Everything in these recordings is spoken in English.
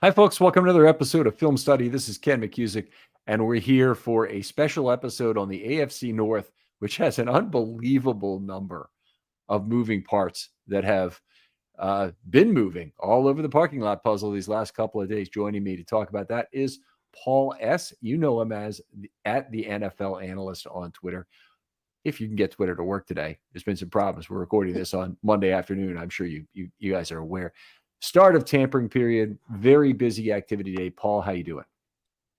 Hi, folks. Welcome to another episode of Film Study. This is Ken McCusick, and we're here for a special episode on the AFC North, which has an unbelievable number of moving parts that have been moving all over the parking lot puzzle these last couple of days. Joining me to talk about that is Paul S. You know him as at the NFL Analyst on Twitter. If you can get Twitter to work today, there's been some problems. We're recording this on Monday afternoon. I'm sure you guys are aware. Start of tampering period, very busy activity day. Paul, how you doing?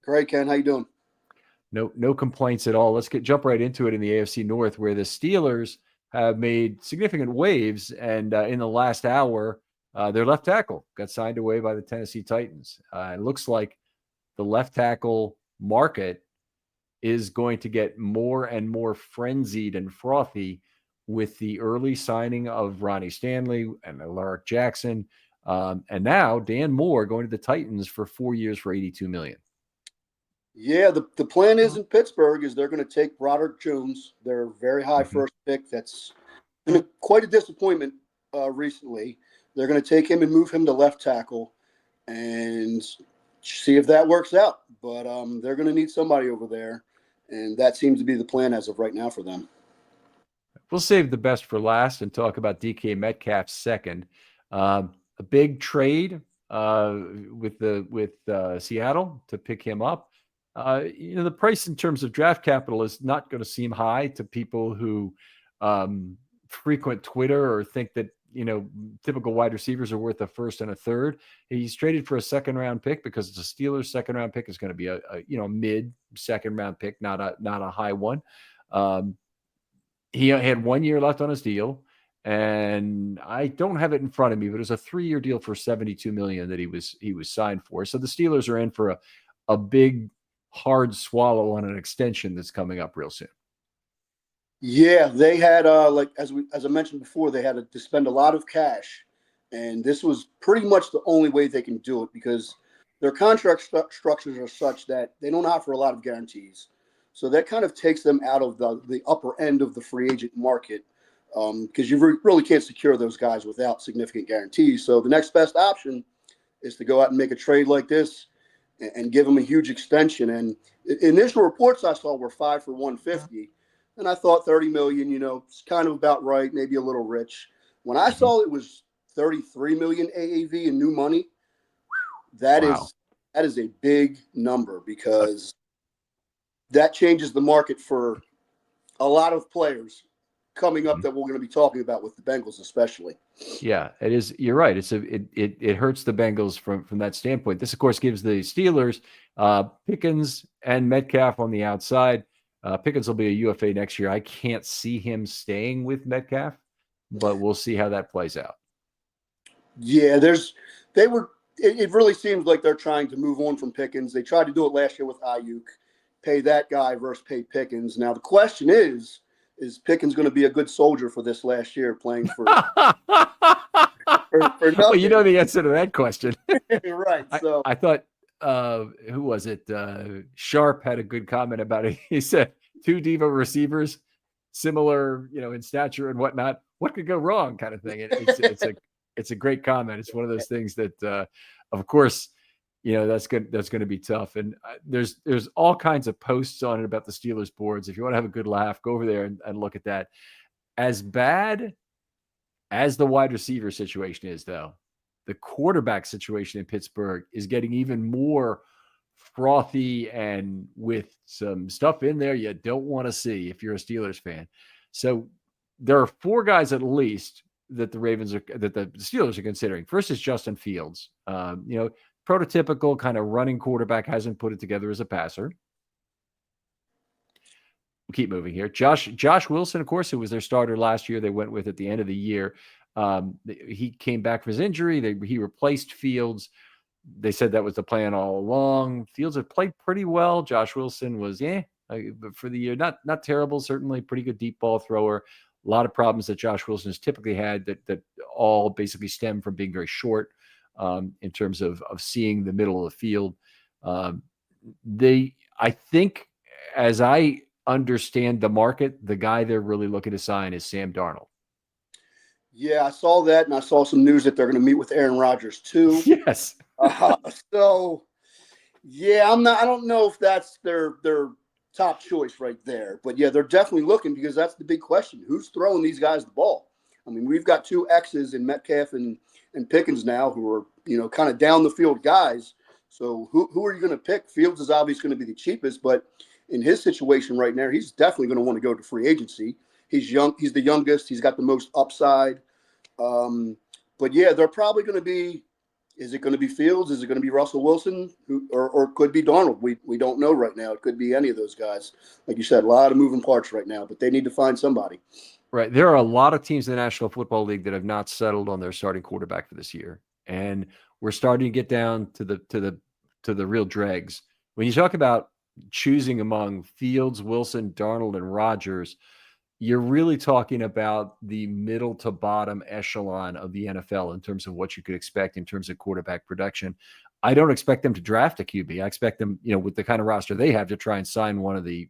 Great, Ken. How you doing? No complaints at all. Let's jump right into it in the AFC North, where the Steelers have made significant waves, and in the last hour, their left tackle got signed away by the Tennessee Titans. It looks like the left tackle market is going to get more and more frenzied and frothy with the early signing of Ronnie Stanley and Alaric Jackson. And now Dan Moore going to the Titans for 4 years for $82 million. Yeah, the plan is in Pittsburgh is they're going to take Broderick Jones, their very high first pick. That's been quite a disappointment recently. They're going to take him and move him to left tackle and see if that works out. But they're going to need somebody over there, and that seems to be the plan as of right now for them. We'll save the best for last and talk about DK Metcalf second. A big trade with Seattle to pick him up. The price in terms of draft capital is not going to seem high to people who frequent Twitter or think that, typical wide receivers are worth a first and a third. He's traded for a second round pick because it's a Steelers second round pick is going to be a mid second round pick, not a high one. He had 1 year left on his deal, and I don't have it in front of me, but it was a 3-year deal for $72 million that he was signed for. So the Steelers are in for a big hard swallow on an extension that's coming up real soon. Yeah, they had as I mentioned before, they had to spend a lot of cash, and this was pretty much the only way they can do it because their contract structures are such that they don't offer a lot of guarantees. So that kind of takes them out of the upper end of the free agent market because you really can't secure those guys without significant guarantees. So the next best option is to go out and make a trade like this and give them a huge extension. And initial reports I saw were 5 for $150. And I thought 30 million, it's kind of about right, maybe a little rich. When I saw it was 33 million AAV in new money, that is a big number because that changes the market for a lot of players coming up that we're going to be talking about with the Bengals, especially. Yeah, it is. You're right. It hurts the Bengals from that standpoint. This, of course, gives the Steelers Pickens and Metcalf on the outside. Pickens will be a UFA next year. I can't see him staying with Metcalf, but we'll see how that plays out. Yeah, it really seems like they're trying to move on from Pickens. They tried to do it last year with Ayuk, pay that guy versus pay Pickens. Now the question is Pickens going to be a good soldier for this last year playing for nothing? Well, you know the answer to that question. Right. So I thought who was it? Sharp had a good comment about it. He said 2 diva receivers, similar, in stature and whatnot. What could go wrong, kind of thing. It's a great comment. It's one of those things that, of course, that's good. That's going to be tough. And there's all kinds of posts on it about the Steelers boards. If you want to have a good laugh, go over there and look at that. As bad as the wide receiver situation is, though, the quarterback situation in Pittsburgh is getting even more frothy and with some stuff in there you don't want to see if you're a Steelers fan. So there are 4 guys at least that the Steelers are considering. First is Justin Fields. Prototypical kind of running quarterback, hasn't put it together as a passer. We'll keep moving here. Josh Wilson, of course, who was their starter last year, they went with at the end of the year. He came back from his injury. He replaced Fields. They said that was the plan all along. Fields had played pretty well. Josh Wilson was, for the year, not terrible, certainly pretty good deep ball thrower. A lot of problems that Josh Wilson has typically had that all basically stem from being very short in terms of seeing the middle of the field. I think, as I understand the market, the guy they're really looking to sign is Sam Darnold. Yeah, I saw that, and I saw some news that they're going to meet with Aaron Rodgers too. Yes. Uh, so yeah, I don't know if that's their top choice right there, but yeah, they're definitely looking because that's the big question: who's throwing these guys the ball? I mean, we've got two X's in Metcalf and Pickens now, who are kind of down the field guys. So who are you going to pick? Fields is obviously going to be the cheapest, but in his situation right now, he's definitely going to want to go to free agency. He's young. He's the youngest. He's got the most upside. Um, but yeah, they're probably going to be. Is it going to be Fields? Is it going to be Russell Wilson? Or it could be Darnold? We don't know right now. It could be any of those guys. Like you said, a lot of moving parts right now, but they need to find somebody. Right. There are a lot of teams in the National Football League that have not settled on their starting quarterback for this year. And we're starting to get down to the real dregs. When you talk about choosing among Fields, Wilson, Darnold, and Rodgers, you're really talking about the middle to bottom echelon of the NFL in terms of what you could expect in terms of quarterback production. I don't expect them to draft a QB. I expect them, with the kind of roster they have, to try and sign one of the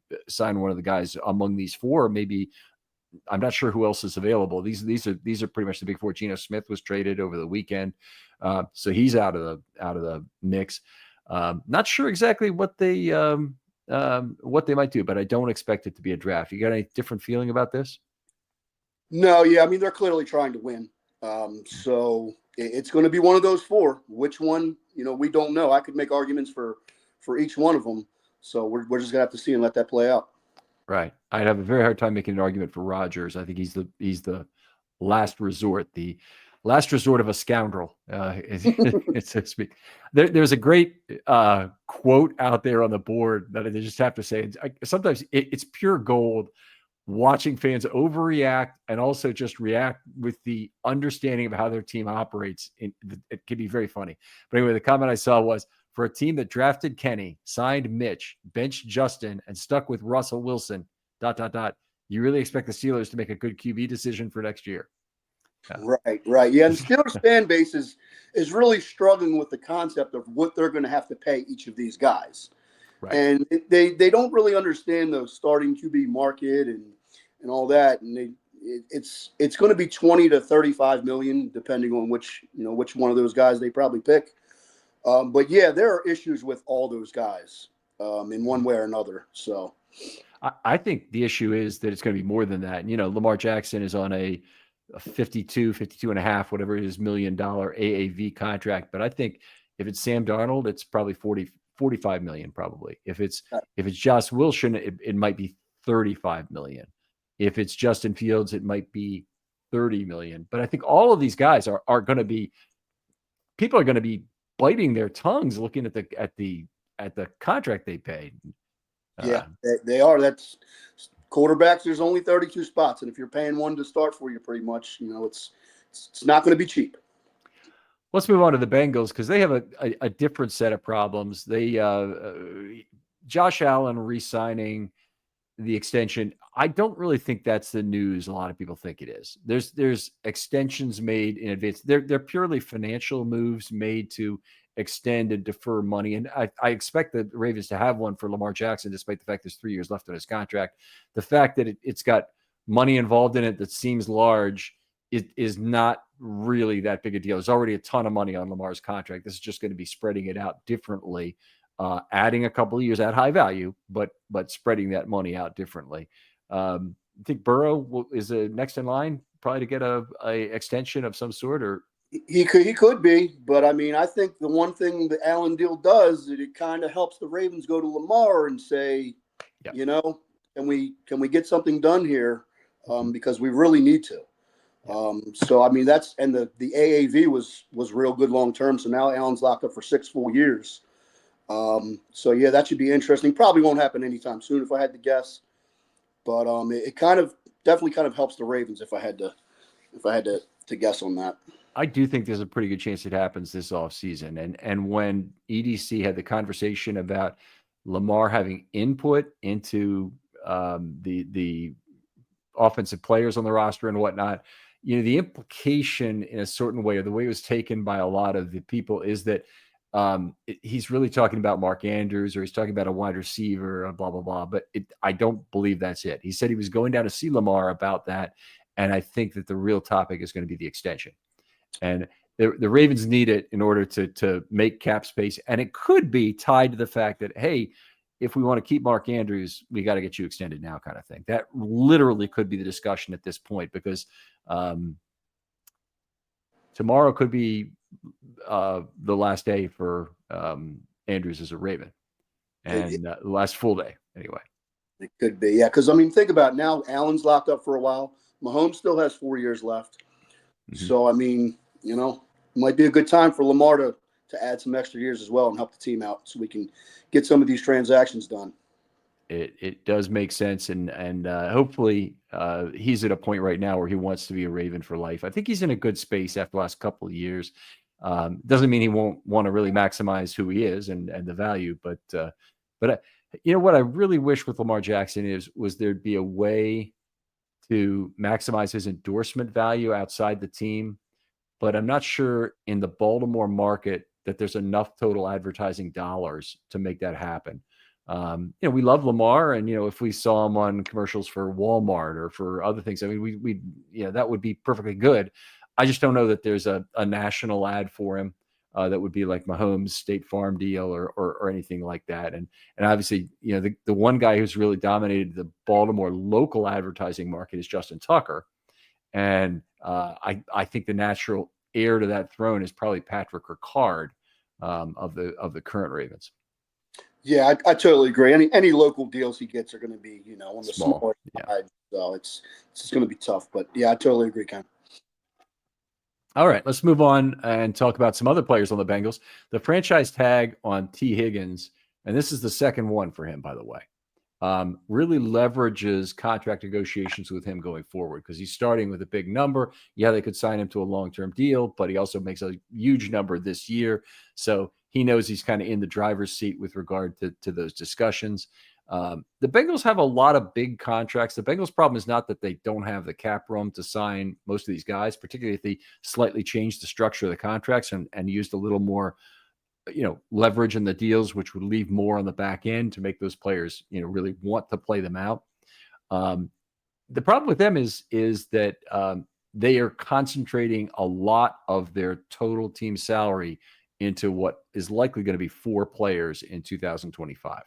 guys among these four. Maybe I'm not sure who else is available. These are pretty much the big four. Geno Smith was traded over the weekend, so he's out of the mix. Not sure exactly what they might do, but I don't expect it to be a draft. You got any different feeling about this? No, yeah, I mean they're clearly trying to win. So it's going to be one of those four. Which one, we don't know. I could make arguments for each one of them. So we're just gonna have to see and let that play out. Right. I'd have a very hard time making an argument for Rodgers. I think he's the last resort, the last resort of a scoundrel, so to speak. There's a great quote out there on the board that I just have to say. Sometimes it's pure gold watching fans overreact and also just react with the understanding of how their team operates. It can be very funny. But anyway, the comment I saw was, for a team that drafted Kenny, signed Mitch, benched Justin, and stuck with Russell Wilson, ... You really expect the Steelers to make a good QB decision for next year? Right. Yeah, and the Steelers fan base is really struggling with the concept of what they're going to have to pay each of these guys. Right. And they don't really understand the starting QB market and all that. And it's going to be 20 to 35 million, depending on which one of those guys they probably pick. But yeah, there are issues with all those guys in one way or another. So I think the issue is that it's going to be more than that. And, Lamar Jackson is on a 52 and a half, whatever it is, $1 million AAV contract. But I think if it's Sam Darnold, it's probably 45 million, probably. If it's Josh Wilson, it might be 35 million. If it's Justin Fields, it might be 30 million. But I think all of these guys are going to be, people are going to be biting their tongues looking at the contract they paid. Yeah, they are. That's quarterbacks. There's only 32 spots, and if you're paying one to start for you, pretty much, it's not going to be cheap. Let's move on to the Bengals because they have a different set of problems. They Josh Allen re-signing the extension. I don't really think that's the news a lot of people think it is. There's extensions made in advance. They're purely financial moves made to extend and defer money. And I expect the Ravens to have one for Lamar Jackson, despite the fact there's 3 years left on his contract. The fact that it's got money involved in it that seems large is not really that big a deal. There's already a ton of money on Lamar's contract. This is just going to be spreading it out differently, adding a couple of years at high value, but spreading that money out differently. I think Burrow is next in line probably to get a extension of some sort, or he could be, but I mean, I think the one thing the Allen deal does is it kind of helps the Ravens go to Lamar and say, can we get something done here? Because we really need to. So I mean, the AAV was real good long term. So now Allen's locked up for 6 full years. So yeah, that should be interesting. Probably won't happen anytime soon if I had to guess, but it definitely kind of helps the Ravens if I had to guess on that. I do think there's a pretty good chance it happens this offseason. And when EDC had the conversation about Lamar having input into the offensive players on the roster and whatnot, the implication in a certain way, or the way it was taken by a lot of the people, is that he's really talking about Mark Andrews, or he's talking about a wide receiver, blah, blah, blah. But I don't believe that's it. He said he was going down to see Lamar about that. And I think that the real topic is going to be the extension. And the Ravens need it in order to make cap space, and it could be tied to the fact that, hey, if we want to keep Mark Andrews, we got to get you extended now, kind of thing. That literally could be the discussion at this point, because tomorrow could be the last day for Andrews as a Raven, and the last full day anyway. It could be, yeah. Because I mean, think about it now. Allen's locked up for a while. Mahomes still has 4 years left. Mm-hmm. So I mean, you know, it might be a good time for Lamar to add some extra years as well and help the team out, so we can get some of these transactions done. It does make sense, and hopefully he's at a point right now where he wants to be a Raven for life. I think he's in a good space after the last couple of years. Doesn't mean he won't want to really maximize who he is and the value, but you know what I really wish with Lamar Jackson was there'd be a way to maximize his endorsement value outside the team, but I'm not sure in the Baltimore market that there's enough total advertising dollars to make that happen. You know, we love Lamar, and, you know, if we saw him on commercials for Walmart or for other things, I mean, we you know, that would be perfectly good. I just don't know that there's a national ad for him that would be like Mahomes' State Farm deal or anything like that. And obviously, you know, the one guy who's really dominated the Baltimore local advertising market is Justin Tucker. And I think the natural heir to that throne is probably Patrick Ricard of the current Ravens. Yeah, I totally agree. Any local deals he gets are going to be, you know, on the smaller side. So it's just going to be tough. But yeah, I totally agree, Ken. All right, let's move on and talk about some other players on the Bengals. The franchise tag on T. Higgins, and this is the second one for him, by the way, really leverages contract negotiations with him going forward, because he's starting with a big number. Yeah, they could sign him to a long-term deal, but he also makes a huge number this year. So he knows he's kind of in the driver's seat with regard to those discussions. The Bengals have a lot of big contracts. The Bengals' problem is not that they don't have the cap room to sign most of these guys, particularly if they slightly changed the structure of the contracts and used a little more, you know, leverage in the deals, which would leave more on the back end to make those players, you know, really want to play them out. The problem with them is that they are concentrating a lot of their total team salary into what is likely going to be 4 players in 2025.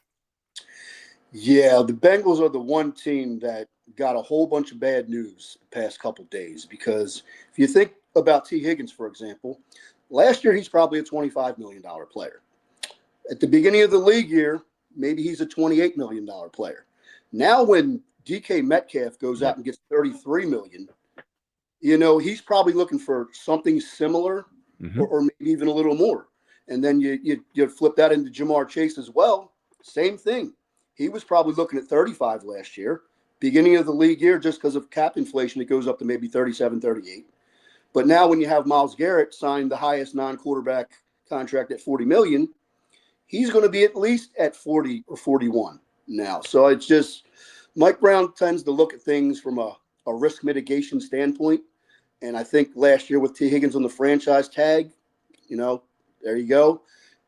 Yeah, the Bengals are the one team that got a whole bunch of bad news the past couple of days, because if you think about T. Higgins, for example, last year he's probably a $25 million player. At the beginning of the league year, maybe he's a $28 million player. Now when DK Metcalf goes out and gets $33 million, you know, he's probably looking for something similar, or maybe even a little more. And then you flip that into Jamar Chase as well. Same thing. He was probably looking at 35 last year. Beginning of the league year, just because of cap inflation, it goes up to maybe 37, 38. But now when you have Myles Garrett signed the highest non-quarterback contract at $40 million, he's going to be at least at 40 or 41 now. So it's just, Mike Brown tends to look at things from a risk mitigation standpoint. And I think last year with T. Higgins on the franchise tag, you know, there you go.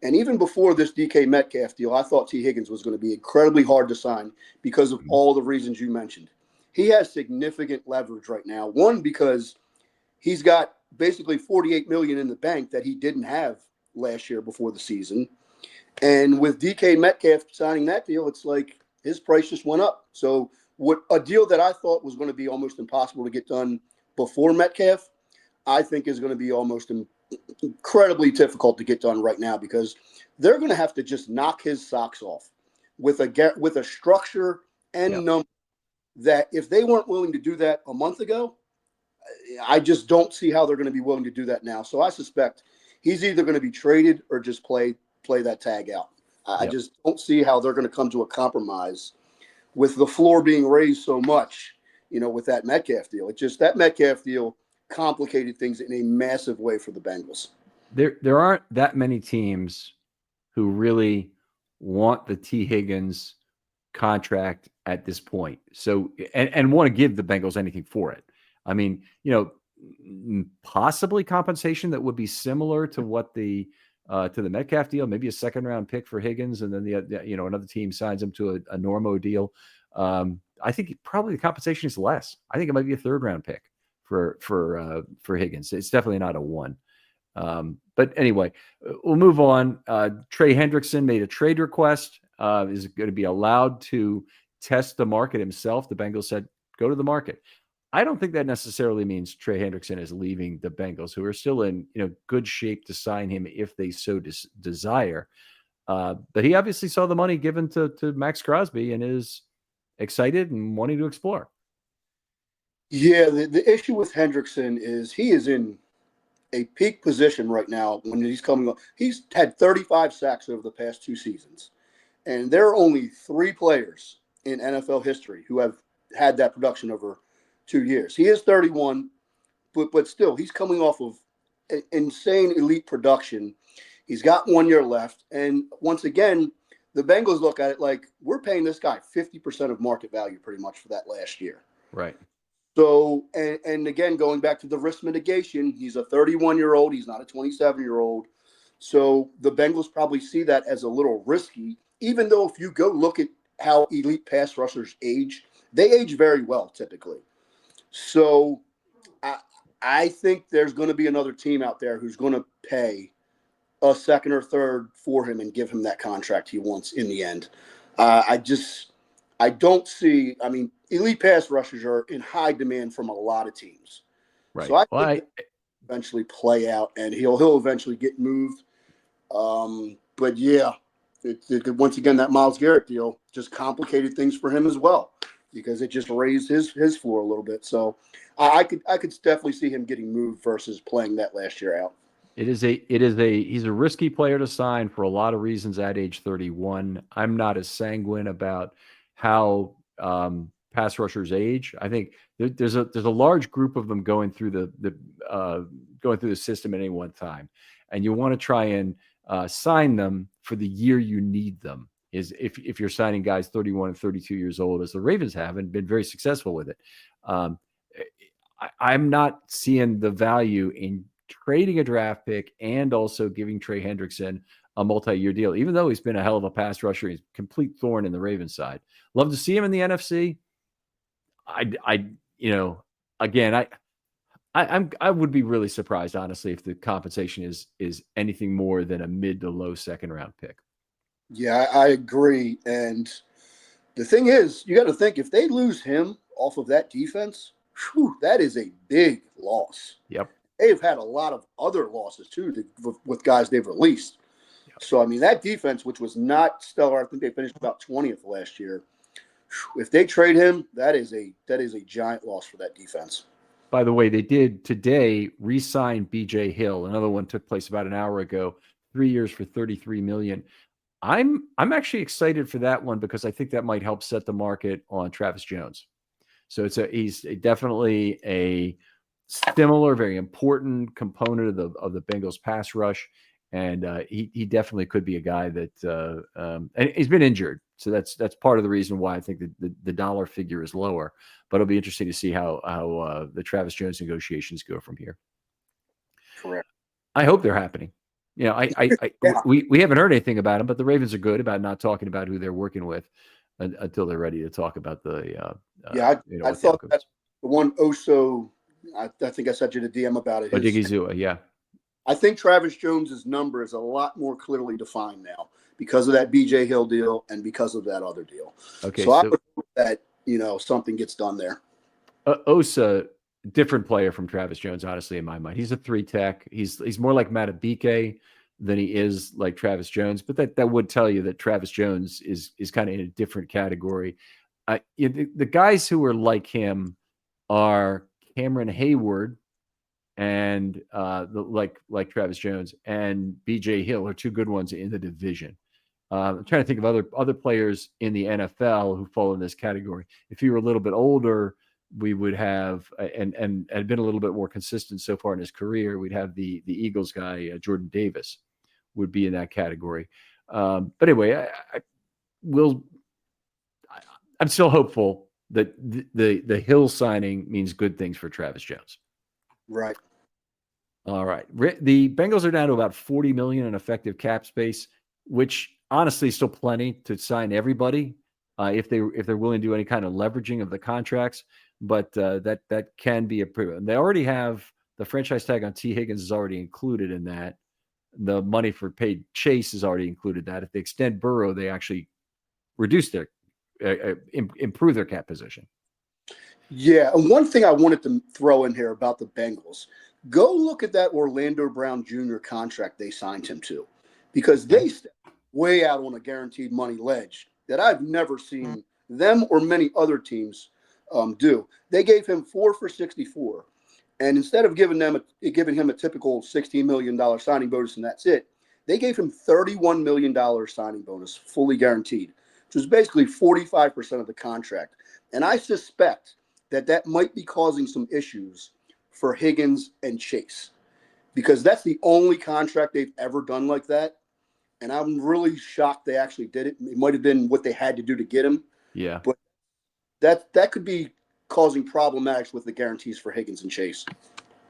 And even before this DK Metcalf deal, I thought T. Higgins was going to be incredibly hard to sign because of all the reasons you mentioned. He has significant leverage right now. One, because he's got basically $48 million in the bank that he didn't have last year before the season. And with DK Metcalf signing that deal, it's like his price just went up. So what a deal that I thought was going to be almost impossible to get done before Metcalf, I think is going to be almost incredibly difficult to get done right now, because they're going to have to just knock his socks off with a structure and number that if they weren't willing to do that a month ago, I just don't see how they're going to be willing to do that now. So I suspect he's either going to be traded or just play that tag out. I just don't see how they're going to come to a compromise with the floor being raised so much, you know, with that Metcalf deal. It just, that Metcalf deal complicated things in a massive way for the Bengals. There aren't that many teams who really want the T. Higgins contract at this point. So, and want to give the Bengals anything for it. I mean, you know, possibly compensation that would be similar to what to the Metcalf deal, maybe a second round pick for Higgins, and then you know, another team signs him to a Normo deal. I think probably the compensation is less. I think it might be a third round pick for Higgins. It's definitely not a 1. But anyway, we'll move on. Trey Hendrickson made a trade request. Is going to be allowed to test the market himself. The Bengals said, go to the market. I don't think that necessarily means Trey Hendrickson is leaving the Bengals, who are still in good shape to sign him if they so desire. But he obviously saw the money given to Max Crosby and is excited and wanting to explore. Yeah, the issue with Hendrickson is he is in a peak position right now when he's coming up. He's had 35 sacks over the past 2 seasons. And there are only 3 players in NFL history who have had that production over 2 years. He is 31, but still, he's coming off of insane elite production. He's got 1 year left. And once again, the Bengals look at it like we're paying this guy 50% of market value pretty much for that last year. Right. So, and again, going back to the risk mitigation, he's a 31-year-old. He's not a 27-year-old. So the Bengals probably see that as a little risky, even though if you go look at how elite pass rushers age, they age very well typically. So I think there's going to be another team out there who's going to pay a second or third for him and give him that contract he wants in the end. I don't see, I mean, elite pass rushers are in high demand from a lot of teams. Right. So I think eventually play out and he'll eventually get moved. But yeah, once again, that Myles Garrett deal just complicated things for him as well because it just raised his floor a little bit. So I could definitely see him getting moved versus playing that last year out. He's a risky player to sign for a lot of reasons at age 31. I'm not as sanguine about how pass rushers age. I think there's a large group of them going through the system at any one time, and you want to try and sign them for the year you need them. Is if you're signing guys 31 and 32 years old, as the Ravens have and been very successful with it. I'm not seeing the value in trading a draft pick and also giving Trey Hendrickson a multi-year deal, even though he's been a hell of a pass rusher. He's a complete thorn in the Ravens side. Love to see him in the NFC. I would be really surprised, honestly, if the compensation is anything more than a mid to low second round pick. Yeah, I agree. And the thing is, you got to think if they lose him off of that defense, that is a big loss. Yep. They've had a lot of other losses too with guys they've released. Yep. So I mean, that defense, which was not stellar, I think they finished about 20th last year. If they trade him, that is a giant loss for that defense. By the way, they did today re-sign BJ Hill. Another one took place about an hour ago. 3 years for $33 million. I'm actually excited for that one because I think that might help set the market on Travis Jones. So he's definitely a similar, very important component of the Bengals pass rush, and he definitely could be a guy that and he's been injured, so that's part of the reason why I think the dollar figure is lower. But it'll be interesting to see how the Travis Jones negotiations go from here. Correct. I hope they're happening. We haven't heard anything about him, but the Ravens are good about not talking about who they're working with until they're ready to talk about the. I thought that's the one Oso. I think I sent you the DM about it. Odigizua, yeah. I think Travis Jones's number is a lot more clearly defined now because of that BJ Hill deal and because of that other deal. Okay, so I would hope that something gets done there. Osa, different player from Travis Jones, honestly, in my mind. He's a 3-tech. He's more like Matabike than he is like Travis Jones, but that would tell you that Travis Jones is kind of in a different category. The guys who are like him are Cameron Hayward and like Travis Jones and BJ Hill are two good ones in the division. I'm trying to think of other players in the NFL who fall in this category. If you were a little bit older, we would have and had been a little bit more consistent so far in his career. We'd have the Eagles guy Jordan Davis would be in that category. But anyway, I'm still hopeful that the Hill signing means good things for Travis Jones. Right. All right. The Bengals are down to about $40 million in effective cap space, which honestly is still plenty to sign everybody if they're willing to do any kind of leveraging of the contracts. But that can be approved. And they already have the franchise tag on T. Higgins is already included in that. The money for paid Chase is already included that. If they extend Burrow, they actually reduce their, improve their cap position. Yeah, and one thing I wanted to throw in here about the Bengals, go look at that Orlando Brown Jr. contract they signed him to, because they stepped way out on a guaranteed money ledge that I've never seen them or many other teams do. They gave him 4 for 64. And instead of giving him a typical $16 million signing bonus and that's it, they gave him $31 million signing bonus, fully guaranteed, which was basically 45% of the contract. And I suspect that might be causing some issues for Higgins and Chase, because that's the only contract they've ever done like that. And I'm really shocked they actually did it. It might have been what they had to do to get him. Yeah. But that could be causing problematics with the guarantees for Higgins and Chase.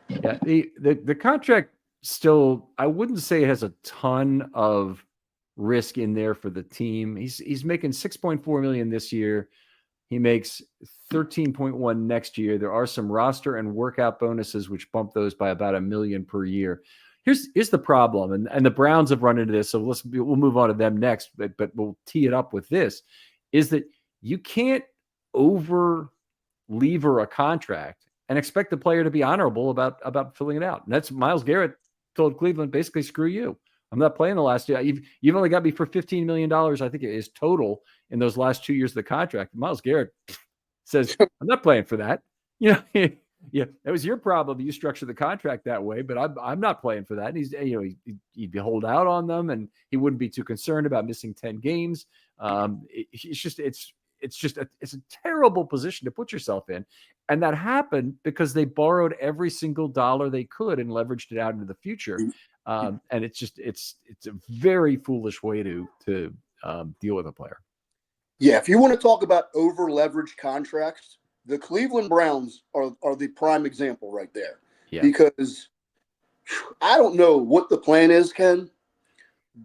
Yeah, the contract still, I wouldn't say it has a ton of risk in there for the team. He's making $6.4 million this year. He makes 13.1 next year. There are some roster and workout bonuses which bump those by about $1 million per year. Here's the problem, and the Browns have run into this, so we'll move on to them next, but we'll tee it up with this, is that you can't over-lever a contract and expect the player to be honorable about filling it out. And that's Myles Garrett told Cleveland, basically, screw you. I'm not playing the last year. You've only got me for $15 million, I think it is total in those last 2 years of the contract. Myles Garrett says, I'm not playing for that. Yeah, that was your problem. You structured the contract that way, but I'm not playing for that. And he'd hold out on them, and he wouldn't be too concerned about missing 10 games. It's a terrible position to put yourself in. And that happened because they borrowed every single dollar they could and leveraged it out into the future. And it's a very foolish way to deal with a player. Yeah, if you want to talk about over leveraged contracts, the Cleveland Browns are the prime example right there. Yeah. Because I don't know what the plan is, Ken,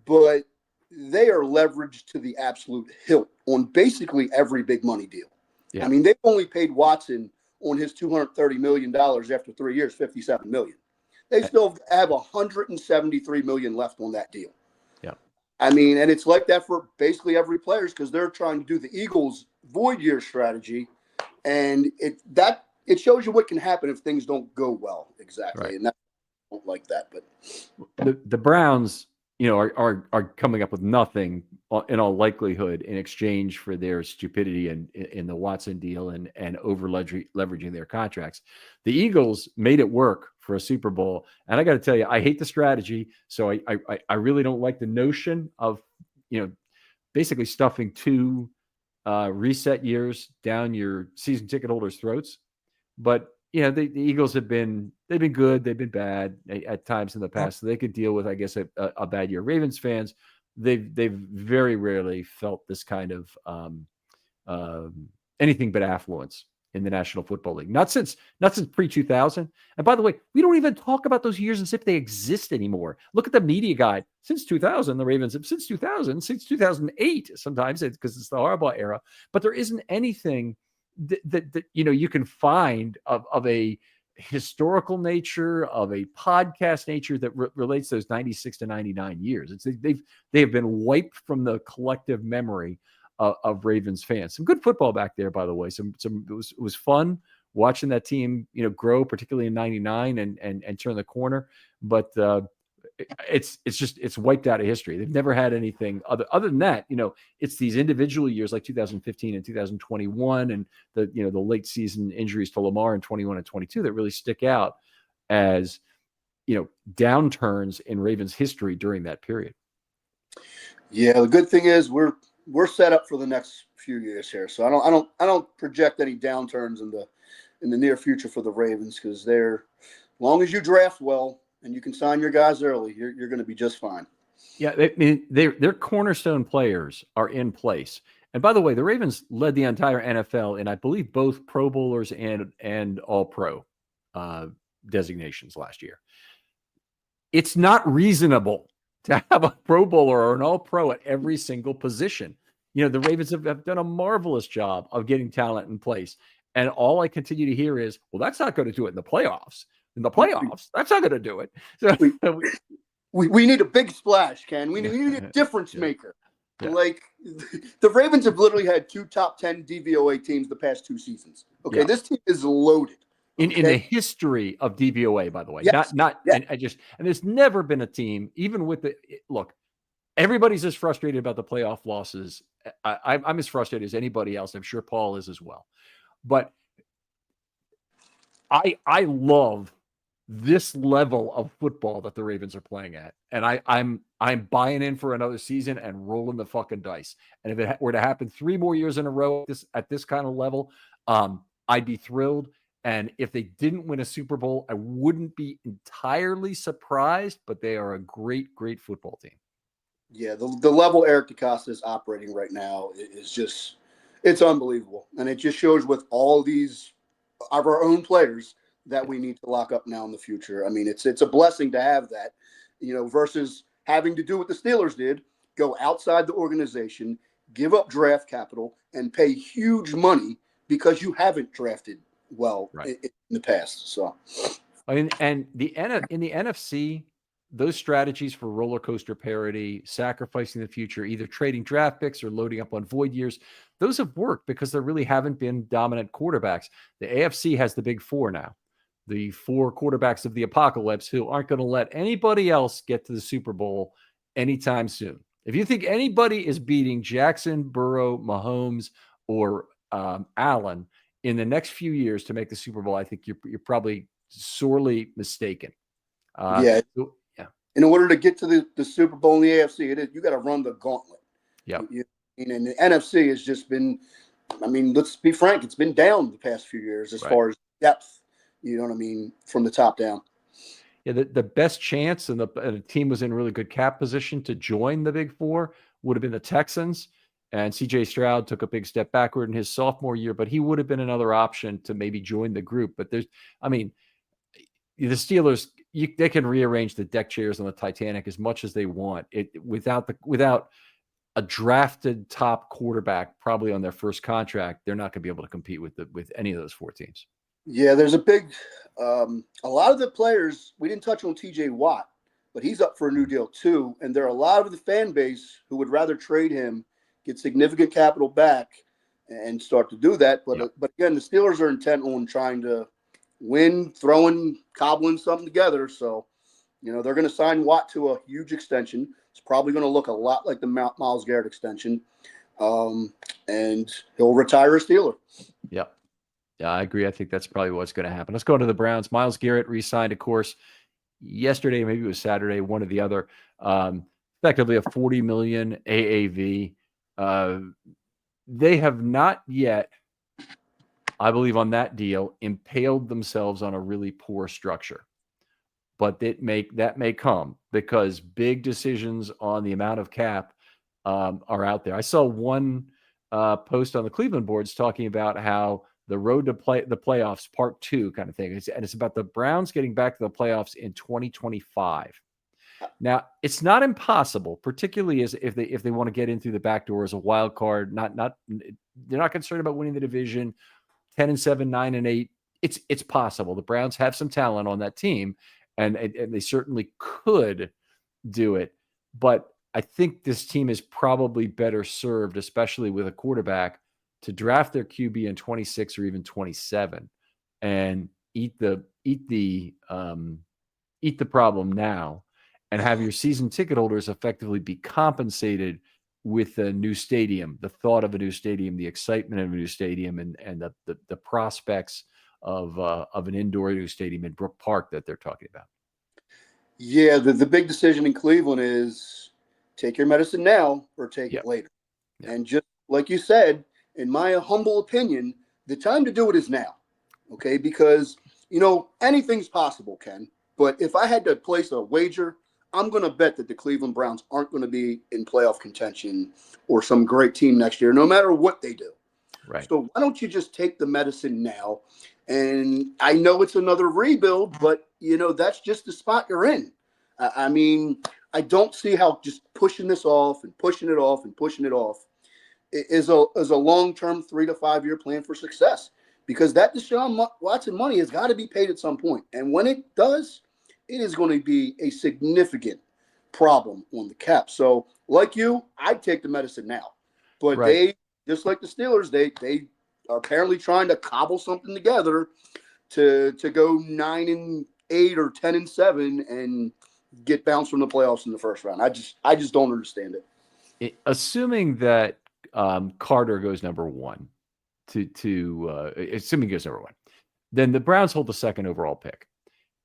but they are leveraged to the absolute hilt on basically every big money deal. Yeah. I mean, they've only paid Watson on his $230 million after 3 years, $57 million. They still have $173 million left on that deal. Yeah. I mean, and it's like that for basically every player, because they're trying to do the Eagles' void year strategy. And it shows you what can happen if things don't go well. Exactly. Right. And I don't like that. But the Browns, are coming up with nothing in all likelihood in exchange for their stupidity in the Watson deal and over leveraging their contracts. The Eagles made it work for a Super Bowl. And I got to tell you, I hate the strategy. So I really don't like the notion of, basically stuffing 2 reset years down your season ticket holders' throats. But the Eagles they've been good, they've been bad at times in the past, so they could deal with, I guess, a bad year. Ravens fans, they've very rarely felt this kind of anything but affluence in the National Football League. Not since pre-2000. And by the way, we don't even talk about those years as if they exist anymore. Look at the media guide. Since 2000, the Ravens have since 2008, sometimes because it's the Harbaugh era. But there isn't anything that you can find of a historical nature, of a podcast nature that relates those 96 to 99 years. They have been wiped from the collective memory of Ravens fans. Some good football back there, by the way. It was fun watching that team, grow, particularly in 99 and turn the corner. But it's wiped out of history. They've never had anything other than that. It's these individual years like 2015 and 2021 and the late season injuries to Lamar in 21 and 22 that really stick out as downturns in Ravens history during that period. Yeah, the good thing is we're set up for the next few years here, so I don't project any downturns in the near future for the Ravens, because as long as you draft well and you can sign your guys early, you're going to be just fine. Yeah, their cornerstone players are in place. And by the way, the Ravens led the entire NFL in, I believe, both Pro Bowlers and All-Pro designations last year. It's not reasonable to have a Pro Bowler or an All-Pro at every single position. The Ravens have done a marvelous job of getting talent in place. And all I continue to hear is, well, that's not going to do it in the playoffs. in the playoffs. That's not going to do it. So we need a big splash, Ken. We need a difference maker. Yeah. Like the Ravens have literally had 2 top 10 DVOA teams the past 2 seasons. Okay, this team is loaded. In the history of DVOA, by the way, Yes. and there's never been a team, even with look, everybody's as frustrated about the playoff losses. I'm as frustrated as anybody else. I'm sure Paul is as well. But I love this level of football that the Ravens are playing at, and I'm buying in for another season and rolling the fucking dice. And if it were to happen 3 more years in a row at this kind of level, I'd be thrilled. And if they didn't win a Super Bowl, I wouldn't be entirely surprised. But they are a great, great football team. Yeah, the level Eric DeCosta is operating right now is just, it's unbelievable. And it just shows with all these of our own players that we need to lock up now in the future. I mean, it's a blessing to have that, versus having to do what the Steelers did, go outside the organization, give up draft capital, and pay huge money because you haven't drafted well in the past. So, and in the NFC, those strategies for roller coaster parity, sacrificing the future, either trading draft picks or loading up on void years, those have worked because there really haven't been dominant quarterbacks. The AFC has the big 4 now, the 4 quarterbacks of the apocalypse who aren't going to let anybody else get to the Super Bowl anytime soon. If you think anybody is beating Jackson, Burrow, Mahomes, or Allen in the next few years to make the Super Bowl, I think you're probably sorely mistaken. In order to get to the Super Bowl in the AFC, you got to run the gauntlet. Yeah. And the NFC has just been, I mean, let's be frank, it's been down the past few years as far as depth, you know what I mean, from the top down. Yeah, the best chance, and the team was in really good cap position to join the Big 4, would have been the Texans. And C.J. Stroud took a big step backward in his sophomore year, but he would have been another option to maybe join the group. But the Steelers, they can rearrange the deck chairs on the Titanic as much as they want. Without a drafted top quarterback, probably on their first contract, they're not going to be able to compete with any of those 4 teams. Yeah, there's a big, a lot of the players, we didn't touch on TJ Watt, but he's up for a new deal too. And there are a lot of the fan base who would rather trade him, get significant capital back, and start to do that. But again, the Steelers are intent on trying to win, cobbling something together. So, they're going to sign Watt to a huge extension. It's probably going to look a lot like the Myles Garrett extension. And he'll retire a Steeler. Yep. Yeah, I agree. I think that's probably what's going to happen. Let's go to the Browns. Myles Garrett re-signed, of course, yesterday, maybe it was Saturday, one or the other. Effectively a $40 million AAV. They have not yet, I believe, on that deal, impaled themselves on a really poor structure. But that may come because big decisions on the amount of cap are out there. I saw one post on the Cleveland boards talking about how the road to the playoffs, part 2 kind of thing. And it's about the Browns getting back to the playoffs in 2025. Now, it's not impossible, particularly as if they want to get in through the back door as a wild card. They're not concerned about winning the division. 10-7, 9-8. It's possible. The Browns have some talent on that team, and they certainly could do it. But I think this team is probably better served, especially with a quarterback, to draft their QB in 26 or even 27 and eat the problem now, and have your season ticket holders effectively be compensated with a new stadium, the thought of a new stadium, the excitement of a new stadium, and the prospects of an indoor new stadium in Brook Park that they're talking about. Yeah, the big decision in Cleveland is take your medicine now or take it later. Yep. And just like you said, in my humble opinion, the time to do it is now. Okay, because anything's possible, Ken. But if I had to place a wager, I'm going to bet that the Cleveland Browns aren't going to be in playoff contention or some great team next year, no matter what they do. Right. So why don't you just take the medicine now? And I know it's another rebuild, but, that's just the spot you're in. I mean, I don't see how just pushing this off and pushing it off and pushing it off is a long-term 3 to 5 year plan for success. because that Deshaun Watson money has got to be paid at some point. And when it does, it is going to be a significant problem on the cap. So, like you, I'd take the medicine now. But Right. they, just like the Steelers, they are apparently trying to cobble something together to go 9-8 or 10-7 and get bounced from the playoffs in the first round. I just don't understand it. Assuming that Carter goes number one, assuming he goes number one, then the Browns hold the second overall pick.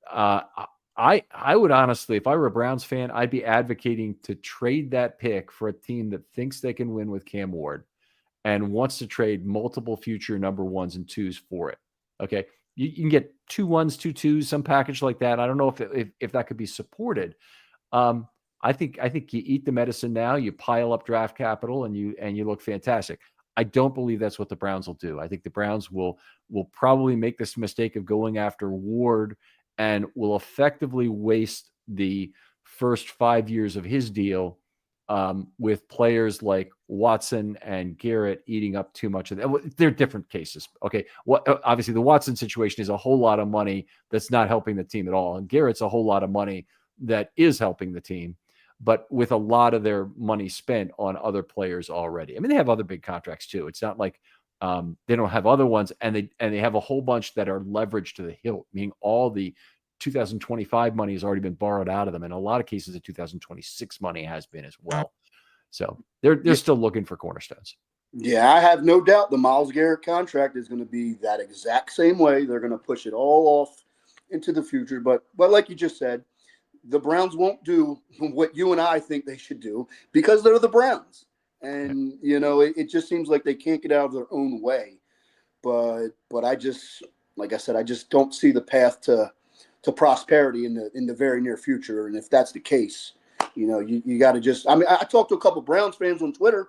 I would honestly, if I were a Browns fan, I'd be advocating to trade that pick for a team that thinks they can win with Cam Ward and wants to trade multiple future number ones and twos for it. Okay. You can get 2 1s, 2 2s, some package like that. I don't know if that could be supported. I think you eat the medicine now, you pile up draft capital, and you look fantastic. I don't believe that's what the Browns will do. I think the Browns will probably make this mistake of going after Ward and will effectively waste the first 5 years of his deal with players like Watson and Garrett eating up too much of that. They're different cases. Okay. Obviously the Watson situation is a whole lot of money that's not helping the team at all. And Garrett's a whole lot of money that is helping the team, but with a lot of their money spent on other players already. I mean, they have other big contracts too. It's not like they don't have other ones, and they have a whole bunch that are leveraged to the hilt, meaning all the 2025 money has already been borrowed out of them. In a lot of cases, the 2026 money has been as well. So they're still looking for cornerstones. Yeah, I have no doubt the Myles Garrett contract is going to be that exact same way. They're going to push it all off into the future. But like you just said, the Browns won't do what you and I think they should do because they're the Browns. And, it just seems like they can't get out of their own way. But I just, like I said, I just don't see the path to prosperity in the very near future. And if that's the case, you got to just, I mean, I talked to a couple of Browns fans on Twitter,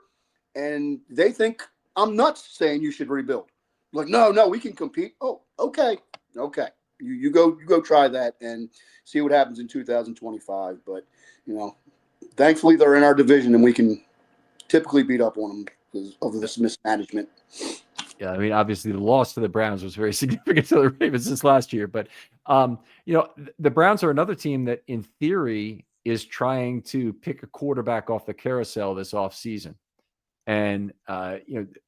and they think I'm nuts saying you should rebuild. Like, no, we can compete. Oh, okay. You go try that and see what happens in 2025. But, thankfully they're in our division and we can typically beat up on them because of this mismanagement. Yeah, I mean, obviously the loss to the Browns was very significant to the Ravens this last year. But, the Browns are another team that in theory is trying to pick a quarterback off the carousel this offseason. And,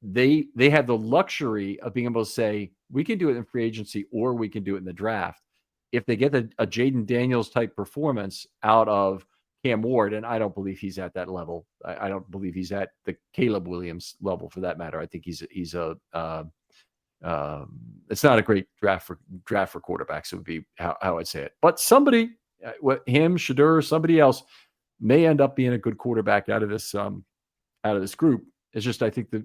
they have the luxury of being able to say, we can do it in free agency or we can do it in the draft. If they get a Jaden Daniels type performance out of Cam Ward, and I don't believe he's at that level. I don't believe he's at the Caleb Williams level for that matter. I think he's it's not a great draft for quarterbacks. It would be how I'd say it. But somebody, him, Shadur, somebody else may end up being a good quarterback out of this group. It's just, I think that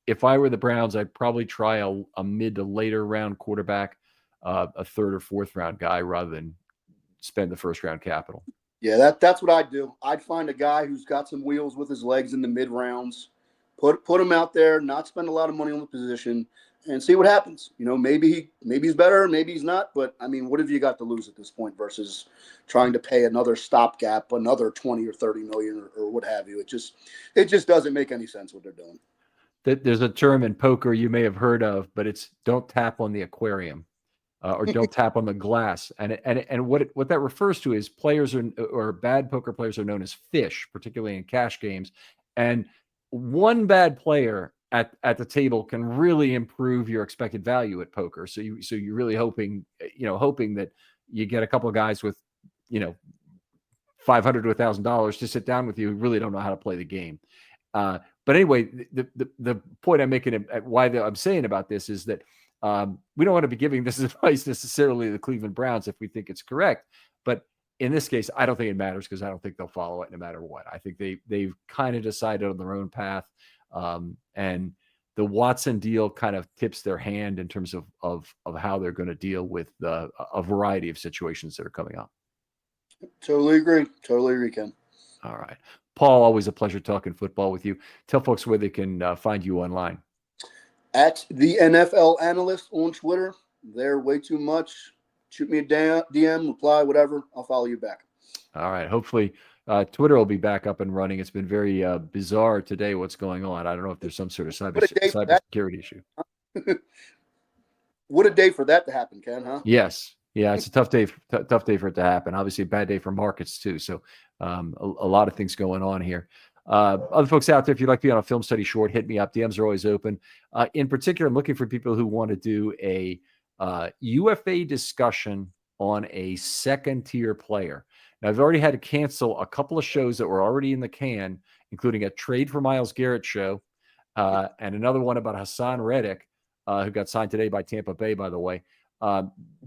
if I were the Browns, I'd probably try a mid to later round quarterback, a third or fourth round guy rather than spend the first round capital. Yeah, that's what I'd do. I'd find a guy who's got some wheels with his legs in the mid rounds, put him out there, not spend a lot of money on the position, and see what happens. Maybe he's better, maybe he's not. But I mean, what have you got to lose at this point versus trying to pay another stopgap, another 20 or 30 million or what have you? It just doesn't make any sense what they're doing. There's a term in poker you may have heard of, but it's don't tap on the aquarium. Or don't tap on the glass, and what that refers to is players or bad poker players are known as fish, particularly in cash games. And one bad player at the table can really improve your expected value at poker. So you're really hoping that you get a couple of guys with $500 to $1,000 to sit down with you who really don't know how to play the game. But anyway, the point I'm making, why I'm saying about this is that. We don't want to be giving this advice necessarily to the Cleveland Browns if we think it's correct. But in this case, I don't think it matters because I don't think they'll follow it no matter what. I think they've kind of decided on their own path. And the Watson deal kind of tips their hand in terms of how they're going to deal with a variety of situations that are coming up. Totally agree, Ken. All right. Paul, always a pleasure talking football with you. Tell folks where they can find you online. At the NFL Analyst on Twitter. They're way too much. Shoot me a DM, reply, whatever. I'll follow you back. All right. Hopefully, Twitter will be back up and running. It's been very bizarre today what's going on. I don't know if there's some sort of cybersecurity issue. What a day for that to happen, Ken, huh? Yes. Yeah, it's a tough day for it to happen. Obviously, a bad day for markets too. So a lot of things going on here. Other folks out there, if you'd like to be on a film study short, hit me up. DMs are always open. In particular, I'm looking for people who want to do a UFA discussion on a second tier player. Now, I've already had to cancel a couple of shows that were already in the can, including a trade for Myles Garrett show and another one about Hassan Reddick, who got signed today by Tampa Bay, by the way,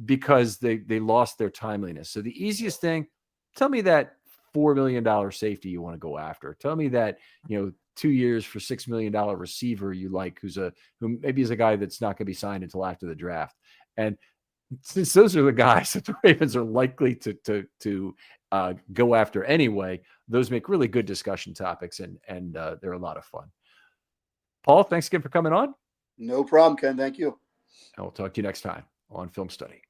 because they lost their timeliness. So the easiest thing, tell me that $4 million safety you want to go after. Tell me that, 2 years for $6 million receiver you like, who maybe is a guy that's not going to be signed until after the draft. And since those are the guys that the Ravens are likely to go after anyway, those make really good discussion topics, and they're a lot of fun. Paul, thanks again for coming on. No problem, Ken. Thank you. And we'll talk to you next time on Film Study.